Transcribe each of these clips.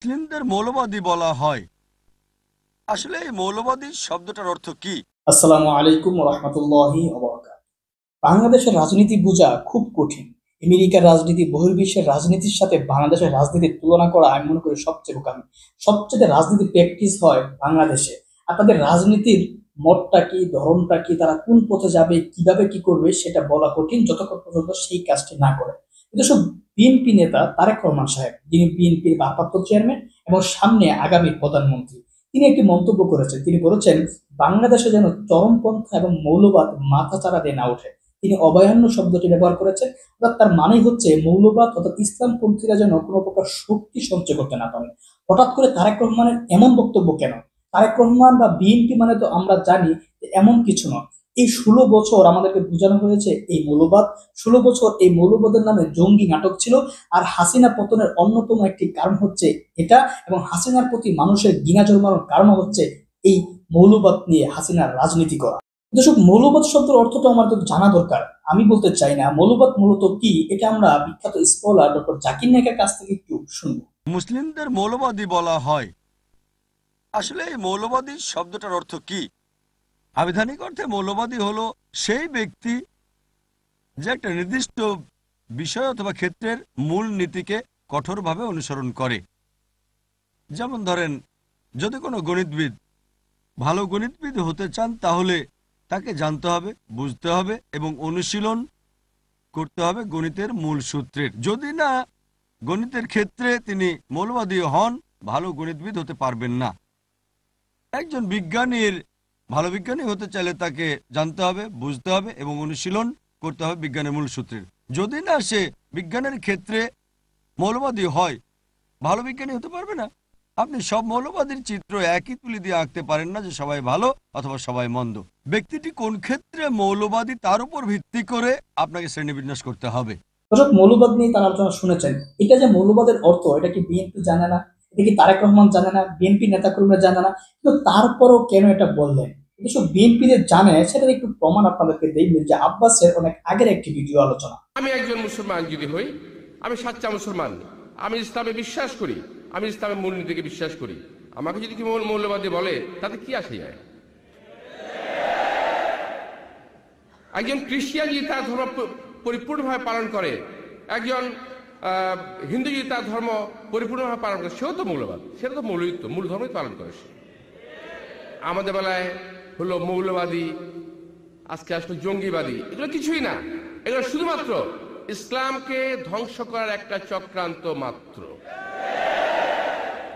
মুসলিমদের মৌলবাদী বলা হয়। আসলে এই মৌলবাদী শব্দটার অর্থ কি? আসসালামু আলাইকুম রহমতুল্লাহি বাংলাদেশের রাজনীতি বোঝা খুব কঠিন। আমেরিকার রাজনীতি, বহির্বিশ্বের রাজনীতির সাথে বাংলাদেশের রাজনীতির তুলনা করা আমি মনে করি সবচেয়ে বোকামি। সবচেয়ে রাজনীতি প্র্যাকটিস হয় বাংলাদেশে। আপনাদের রাজনীতির মতটা কি, ধরনটা কি, তারা কোন পথে যাবে, কিভাবে কি করবে সেটা বলা কঠিন যতক্ষণ পর্যন্ত সেই কাজটি না করে। কিন্তু সব বিএনপি নেতা তারেক রহমান সাহেব, যিনি বিএনপির ভারপ্রাপ্ত চেয়ারম্যান এবং সামনে আগামী প্রধানমন্ত্রী, তিনি একটি মন্তব্য করেছেন। তিনি বলেছেন বাংলাদেশে যেন চরমপন্থা এবং মৌলবাদ মাথাচাড়া দিয়ে না ওঠে। তিনি অভয়ারণ্য শব্দটি ব্যবহার করেছেন। অর্থাৎ তার মানে হচ্ছে মৌলবাদ অর্থাৎ ইসলামপন্থীরা যেন কোনো প্রকার শক্তি সঞ্চয় করতে না পারে। হঠাৎ করে তারেক রহমানের এমন বক্তব্য কেন? তারেক রহমান বা বিএনপি মানে তো আমরা জানি যে এমন কিছু নয়। এই 16 বছর আমাদেরকে বোঝানো হয়েছে এই মৌলবাদ। 16 বছর এই মৌলবাদের নামে জঙ্গি নাটক ছিল। আর হাসিনা পতনের অন্যতম একটি কারণ হচ্ছে এটা, এবং হাসিনার প্রতি মানুষের ঘৃণা জন্মানোর কারণ হচ্ছে এই মৌলবাদ নিয়ে হাসিনার রাজনীতি করা। দর্শক, মৌলবাদ শব্দের অর্থটা আমাদের জানা দরকার। আমি বলতে চাই না মৌলবাদ মূলত কি, এটা আমরা বিখ্যাত স্কলার ডক্টর জাকির নায়কের কাছ থেকে একটু শুনবো। মুসলিমদের মৌলবাদী বলা হয়। আসলে এই মৌলবাদী শব্দটার অর্থ কি? আবিধানিক অর্থে মৌলবাদী হলো সেই ব্যক্তি যে একটা নির্দিষ্ট বিষয় অথবা ক্ষেত্রের মূল নীতিকে কঠোরভাবে অনুসরণ করে। যেমন ধরেন, যদি কোনো গণিতবিদ ভালো গণিতবিদ হতে চান, তাহলে তাকে জানতে হবে, বুঝতে হবে এবং অনুশীলন করতে হবে গণিতের মূল সূত্রের। যদি না গণিতের ক্ষেত্রে তিনি মৌলবাদী হন, ভালো গণিতবিদ হতে পারবেন না। একজন বিজ্ঞানীর ভালো বিজ্ঞানী হতে চাইলে তাকে জানতে হবে, বুঝতে হবে এবং অনুশীলন করতে হবে বিজ্ঞানের মূল সূত্রের। যদি না সে বিজ্ঞানের ক্ষেত্রে মৌলবাদী হয়, ভালো বিজ্ঞানী হতে পারবে না। আপনি সব মৌলবাদীর চিত্র একই তুলি দিয়ে আঁকতে পারেন না যে সবাই ভালো অথবা সবাই মন্দ। ব্যক্তিটি কোন ক্ষেত্রে মৌলবাদী তার উপর ভিত্তি করে আপনাকে শ্রেণীবিন্যাস করতে হবে। দর্শক, মৌলবাদ নিয়ে তার আলোচনা শুনেছেন। এটা যে মৌলবাদের অর্থ, এটা কি বিএনপি জানে না? এটা কি তারেক রহমান জানে না? বিএনপি নেতাকর্মীরা জানে না? কিন্তু তারপরও কেন এটা বললেন? এসব বিএনপি যে জানে সেটার একটু প্রমাণ আপনাদেরকে দেই। মির্জা আব্বাসের অনেক আগের একটি ভিডিও আলোচনা। আমি একজন মুসলমান যদি হই, আমি সাচ্চা মুসলমান, আমি ইসলামে বিশ্বাস করি, আমি ইসলামের মূলনীতিকে বিশ্বাস করি, আমাকে যদি কি মৌলবাদী বলে তাতে কি আসে যায়? একজন খ্রিস্টান যদি তার ধর্ম পরিপূর্ণভাবে পালন করে, একজন হিন্দু যদি তার ধর্ম পরিপূর্ণভাবে পালন করে, সেও তো মৌলবাদ, সেটা তো মৌলবিত্ব, মূল ধর্মই পালন করে সে। আমাদের বেলায় হলো মৌলবাদী, আজকে আসলে জঙ্গিবাদী, এগুলো কিছুই না। এগুলো শুধুমাত্র ইসলামকে ধ্বংস করার একটা চক্রান্ত মাত্র।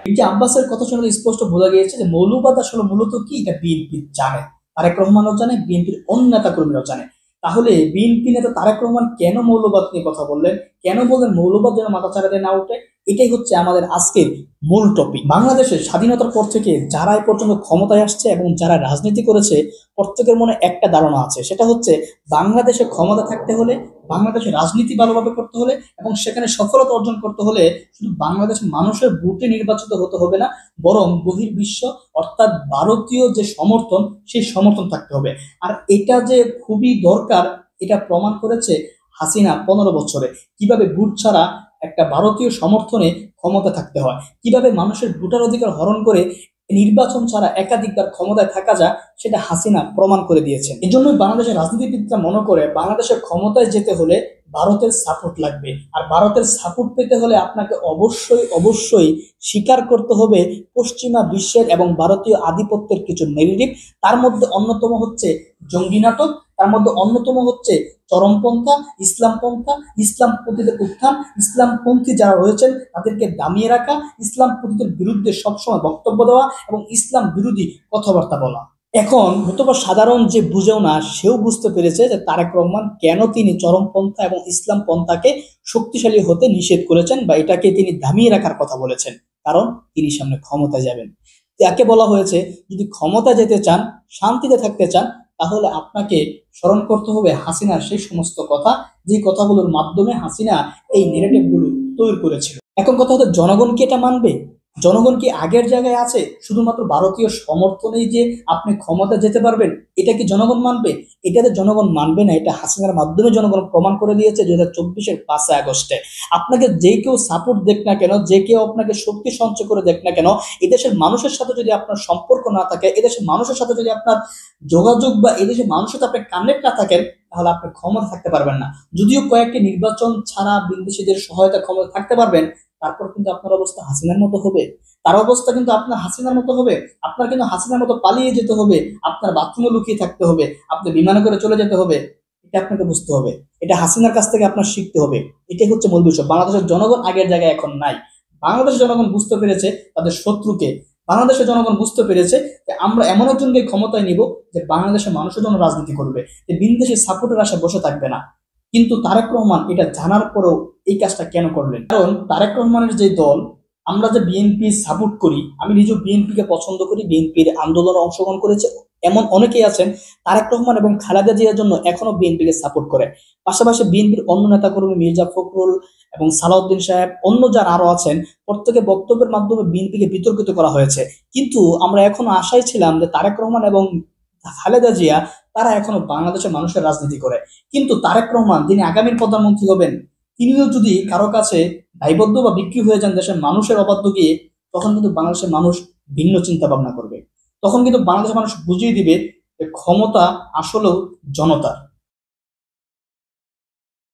মির্জা আব্বাসের কথা শুনে স্পষ্ট বোঝা গিয়েছে যে মৌলবাদ আসলে মূলত কি, এটা বিএনপি জানে, তারেক রহমানও জানে, বিএনপির অন্য নেতা কর্মীরাও জানে। তাহলে বিএনপি নেতা তারেক রহমান কেন মৌলবাদ নিয়ে কথা বললেন? কেন বললেন মৌলবাদ যেন মাথা চাড়াতে না ওঠে? এটাই হচ্ছে আমাদের আজকের মূল টপিক। বাংলাদেশের স্বাধীনতার পর থেকে যারা এ পর্যন্ত ক্ষমতায় আসছে এবং যারা রাজনীতি করেছে, প্রত্যেকের মনে একটা ধারণা আছে, সেটা হচ্ছে বাংলাদেশে ক্ষমতা থাকতে হলে, বাংলাদেশে রাজনীতি ভালোভাবে করতে হলে এবং সেখানে সফলতা অর্জন করতে হলে শুধু বাংলাদেশ মানুষের ভোটে নির্বাচিত হতে হবে না, বরং বহির্বিশ্ব অর্থাৎ ভারতীয় যে সমর্থন, সেই সমর্থন থাকতে হবে। আর এটা যে খুবই দরকার, এটা প্রমাণ করেছে হাসিনা 15 বছরে। কিভাবে ভোট ছাড়া একটা ভারতীয় সমর্থনে ক্ষমতা থাকতে হয়, কিভাবে মানুষের ভোটার অধিকার হরণ করে নির্বাচন ছাড়া একাধিকবার ক্ষমতায় থাকা যায়, সেটা হাসিনা প্রমাণ করে দিয়েছেন। এই জন্যই বাংলাদেশের রাজনীতিবিদরা মনে করে বাংলাদেশের ক্ষমতায় যেতে হলে ভারতের সাপোর্ট লাগবে। আর ভারতের সাপোর্ট পেতে হলে আপনাকে অবশ্যই অবশ্যই স্বীকার করতে হবে পশ্চিমা বিশ্বের এবং ভারতীয় আধিপত্যের কিছু নেগেটিভ। তার মধ্যে অন্যতম হচ্ছে জঙ্গি নাটক, তার মধ্যে অন্যতম হচ্ছে চরমপন্থা, ইসলামপন্থা, ইসলামপন্থীদের উত্থান, ইসলামপন্থী যারা রয়েছেন তাদেরকে দামিয়ে রাখা, ইসলামপন্থীদের বিরুদ্ধে সবসময় বক্তব্য দেওয়া এবং ইসলাম বিরোধী কথাবার্তা বলা। এখন হয়তোবা সাধারণ যে বুঝেও না, সেও বুঝতে পেরেছে যে তারেক রহমান কেন তিনি চরমপন্থা এবং ইসলাম পন্থাকে শক্তিশালী হতে নিষেধ করেছেন বা এটাকে তিনি দামিয়ে রাখার কথা বলেছেন। কারণ তিনি সামনে ক্ষমতায় যাবেন। তাকে বলা হয়েছে যদি ক্ষমতা যেতে চান, শান্তিতে থাকতে চান, তাহলে আপনাকে স্মরণ করতে হবে হাসিনার সেই সমস্ত কথা, যে কথাগুলোর মাধ্যমে হাসিনা এই নেগেটিভ গুলো তৈরি করেছিল। এখন কথা হচ্ছে জনগণ কি এটা মানবে? জনগণ কি আগের জায়গায় আছে? শুধুমাত্র ভারতীয় সমর্থনেই যে আপনি ক্ষমতা যেতে পারবেন এটা কি জনগণ মানবে? এটাতে জনগণ মানবে না। এটা হাসিনার মাধ্যমে জনগণ প্রমাণ করে দিয়েছে 2024-এর 5 আগস্টে। আপনাকে যে কেউ সাপোর্ট দেখ না কেন, যে কেউ আপনাকে শক্তি সঞ্চয় করে দেখ না কেন, এদেশের মানুষের সাথে যদি আপনার সম্পর্ক না থাকে, এদেশের মানুষের সাথে যদি আপনার যোগাযোগ বা এদেশের মানুষের সাথে আপনি কানেক্ট না থাকেন, তাহলে আপনি ক্ষমতা থাকতে পারবেন না। যদিও কয়েকটি নির্বাচন ছাড়া বিদেশিদের সহায়তা ক্ষমতা থাকতে পারবেন, তারপর কিন্তু আপনার অবস্থা হাসিনার মতো হবে। তার অবস্থা কিন্তু আপনার হাসিনার মতো হবে। আপনার কিন্তু হাসিনার মতো পালিয়ে যেতে হবে, আপনার বাথরুমে লুকিয়ে থাকতে হবে, আপনি বিমানে করে চলে যেতে হবে। এটা আপনাকে বুঝতে হবে, এটা হাসিনার কাছ থেকে আপনার শিখতে হবে। এটাই হচ্ছে মূল বিষয়। বাংলাদেশের জনগণ আগের জায়গায় এখন নাই। বাংলাদেশের জনগণ বুঝতে পেরেছে তাদের শত্রুকে। বাংলাদেশের জনগণ বুঝতে পেরেছে যে আমরা এমন একজনকে ক্ষমতায় নিব যে বাংলাদেশের মানুষের জন্য রাজনীতি করবে, যে বিদেশি সাপোর্টের আশায় বসে থাকবে না। কিন্তু তারেক রহমান এটা জানার পরেও এই কাজটা কেন করলেন? কারণ তারেক রহমানের যে দল, আমরা যে বিএনপি সাপোর্ট করি, আমি নিজেও বিএনপিকে পছন্দ করি, বিএনপির আন্দোলনে অংশগ্রহণ করেছে, এমন অনেকেই আছেন তারেক রহমান এবং খালেদা জিয়ার জন্য এখনো বিএনপিকে সাপোর্ট করে। পাশাপাশি বিএনপির অন্য নেতাকর্মী মির্জা ফখরুল এবং সালাউদ্দিন সাহেব, অন্য যারা আরো আছেন, প্রত্যেকের বক্তব্যের মাধ্যমে বিএনপিকে বিতর্কিত করা হয়েছে। কিন্তু আমরা এখনো আশায় ছিলাম যে তারেক রহমান এবং খালেদা জিয়া তারা এখনো বাংলাদেশের মানুষের রাজনীতি করে। কিন্তু তারেক রহমান যিনি আগামীর প্রধানমন্ত্রী হবেন, তিনিও যদি কারো কাছে দায়বদ্ধ বা বিক্রি হয়ে যান দেশের মানুষের অবাধ্য গিয়ে, তখন কিন্তু বাংলাদেশের মানুষ ভিন্ন চিন্তা ভাবনা করবে। তখন কিন্তু বাংলাদেশের মানুষ বুঝিয়ে দিবে যে ক্ষমতা আসলেও জনতার।